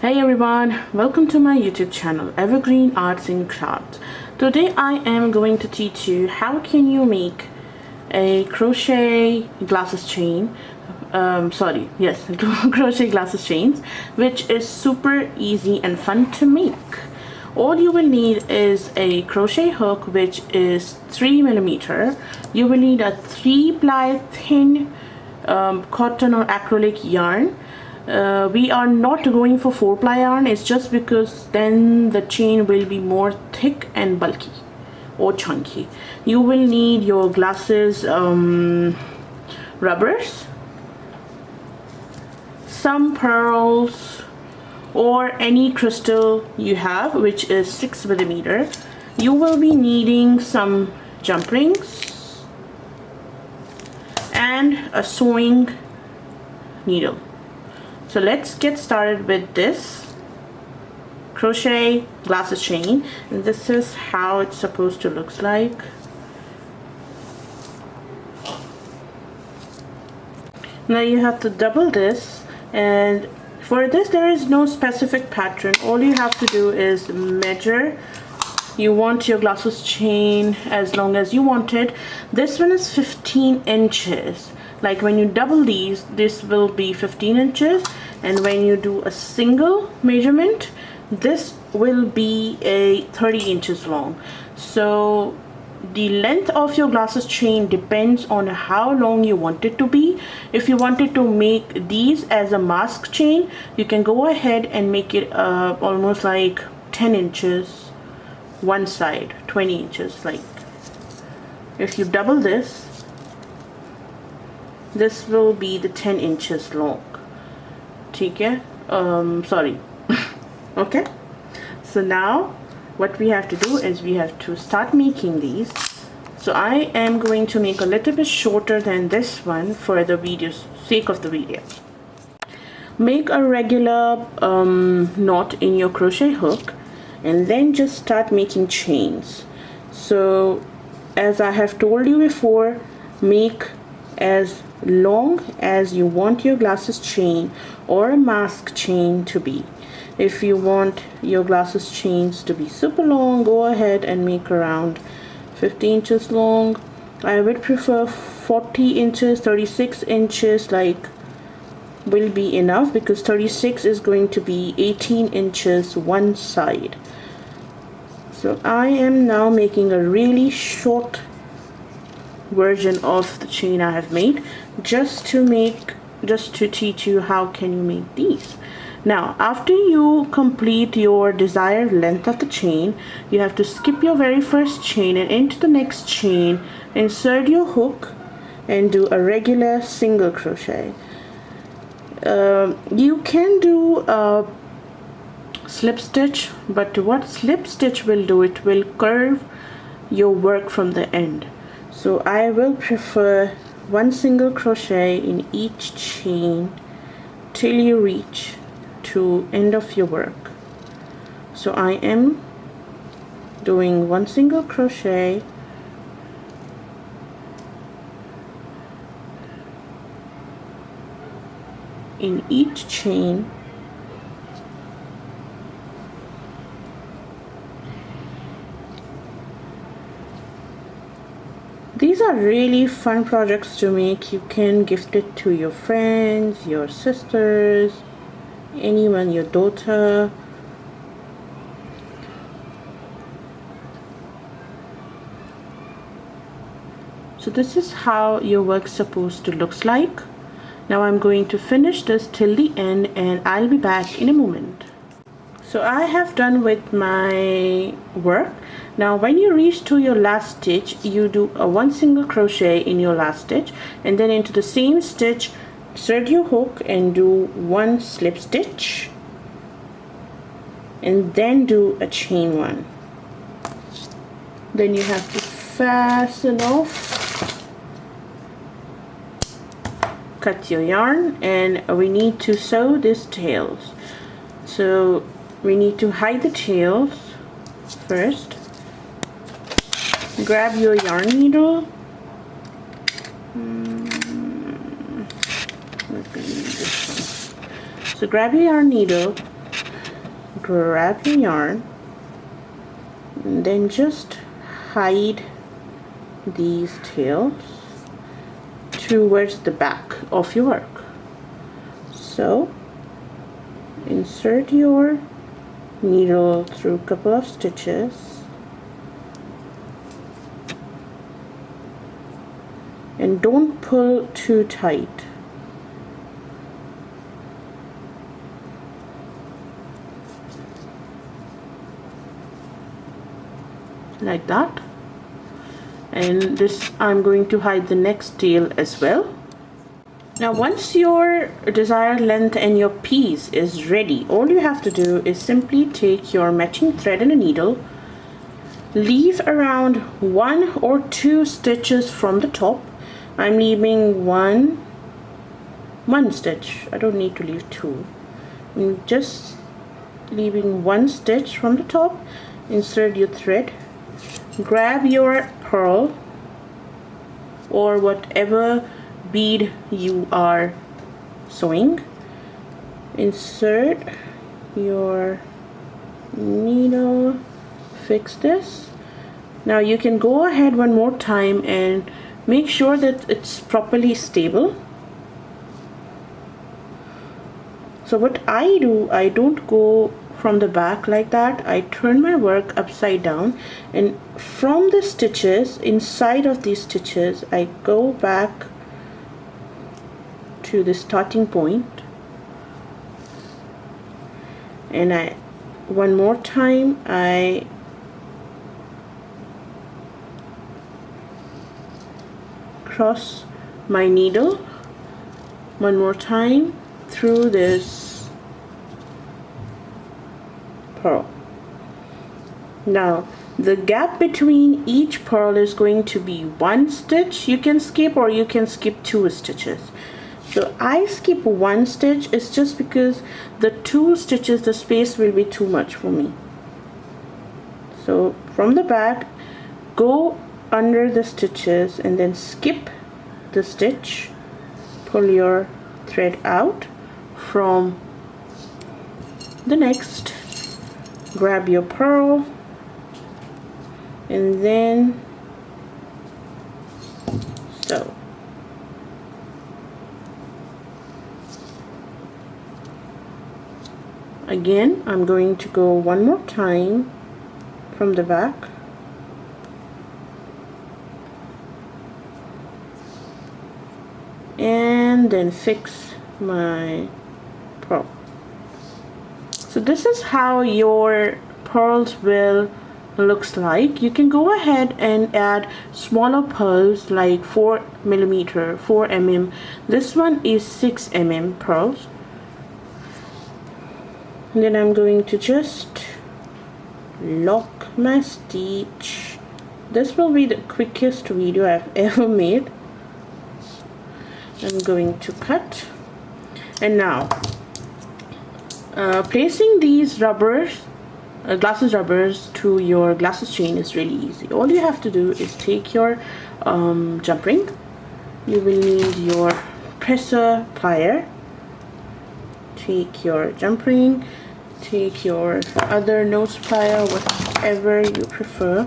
Hey everyone, welcome to my YouTube channel Evergreen Arts and Crafts. Today I am going to teach you how can you make a crochet glasses chain. Crochet glasses chains, which is super easy and fun to make. All you will need is a crochet hook, which is 3mm. You will need a 3-ply thin cotton or acrylic yarn. We are not going for 4-ply yarn. It's just because then the chain will be more thick and bulky or chunky. You will need your glasses rubbers, some pearls, or any crystal you have, which is 6mm. You will be needing some jump rings and a sewing needle. So let's get started with this crochet glasses chain, and this is how it's supposed to look like. Now you have to double this, and for this there is no specific pattern. All you have to do is measure. You want your glasses chain as long as you want it. This one is 15 inches. Like when you double these, this will be 15 inches, and when you do a single measurement, this will be a 30 inches long. So the length of your glasses chain depends on how long you want it to be. If you wanted to make these as a mask chain, you can go ahead and make it almost like 10 inches one side, 20 inches. Like if you double this, this will be the 10 inches long. Okay. Okay, so now what we have to do is we have to start making these. So I am going to make a little bit shorter than this one for the video's sake of the video. Make a regular knot in your crochet hook, and then just start making chains. So as I have told you before, make as long as you want your glasses chain or a mask chain to be. If you want your glasses chains to be super long, go ahead and make around 50 inches long. I would prefer 40 inches, 36 inches like will be enough, because 36 is going to be 18 inches one side. So I am now making a really short version of the chain I have made, just to teach you how can you make these. Now after you complete your desired length of the chain, you have to skip your very first chain and into the next chain insert your hook and do a regular single crochet. You can do a slip stitch, but what slip stitch will do, it will curve your work from the end. So I will prefer one single crochet in each chain till you reach to end of your work. So I am doing one single crochet in each chain . These are really fun projects to make. You can gift it to your friends, your sisters, anyone, your daughter. So this is how your work's supposed to look like. Now I'm going to finish this till the end, and I'll be back in a moment. So I have done with my work. Now when you reach to your last stitch, you do a one single crochet in your last stitch, and then into the same stitch insert your hook and do one slip stitch, and then do a chain one. Then you have to fasten off, cut your yarn, and we need to sew these tails. So we need to hide the tails first. Grab your yarn needle. So grab your yarn needle, grab your yarn and then just hide these tails towards the back of your work. So insert your needle through a couple of stitches and don't pull too tight. Like that. And this, I'm going to hide the next tail as well. Now once your desired length and your piece is ready, all you have to do is simply take your matching thread and a needle, leave around 1 or 2 stitches from the top. I'm leaving one stitch. I don't need to leave 2. I'm just leaving 1 stitch from the top. Insert your thread, grab your pearl or whatever bead you are sewing, insert your needle, fix this. Now you can go ahead one more time and make sure that it's properly stable. So what I do, I don't go from the back like that. I turn my work upside down, and from the stitches, inside of these stitches, I go back to the starting point, and one more time I cross my needle one more time through this pearl. Now the gap between each pearl is going to be 1 stitch. You can skip or you can skip 2 stitches. So I skip 1 stitch. It's just because the 2 stitches, the space will be too much for me. So from the back, go under the stitches and then skip the stitch, pull your thread out from the next, grab your pearl, and then sew. Again, I'm going to go one more time from the back, and then fix my pearl. So this is how your pearls will looks like. You can go ahead and add smaller pearls like 4 mm, 4 mm. This one is 6 mm pearls. And then I'm going to just lock my stitch. This will be the quickest video I've ever made. I'm going to cut, and now placing these rubbers, glasses rubbers to your glasses chain is really easy. All you have to do is take your jump ring. You will need your presser plier. Take your jump ring, take your other nose plier, whatever you prefer.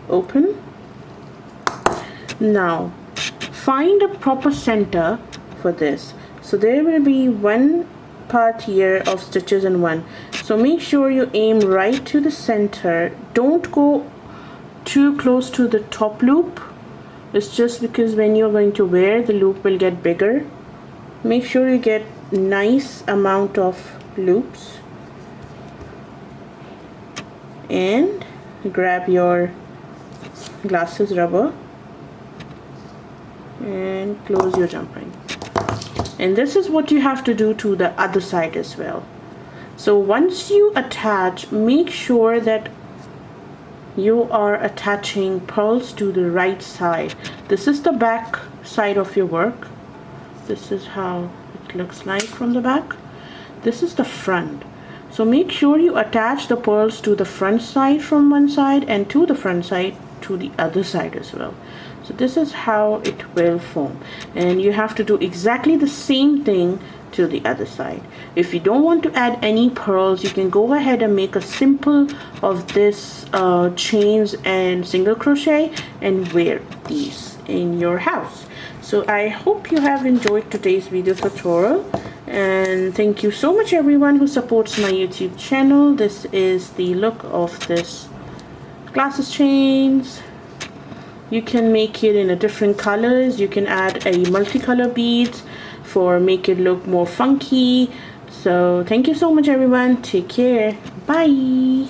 Open. Now find a proper center for this. So there will be one part here of stitches and one. So make sure you aim right to the center. Don't go too close to the top loop. It's just because when you're going to wear, the loop will get bigger. Make sure you get nice amount of loops, and grab your glasses rubber and close your jump ring. And this is what you have to do to the other side as well. So once you attach, make sure that you are attaching pearls to the right side. This is the back side of your work. This is how it looks like from the back. This is the front. So make sure you attach the pearls to the front side from one side and to the front side to the other side as well. So this is how it will form, and you have to do exactly the same thing to the other side. If you don't want to add any pearls, you can go ahead and make a simple of this chains and single crochet and wear these in your house. So I hope you have enjoyed today's video tutorial, and thank you so much everyone who supports my YouTube channel. This is the look of this glasses chains. You can make it in a different colors. You can add a multicolor beads for make it look more funky. So thank you so much everyone. Take care. Bye.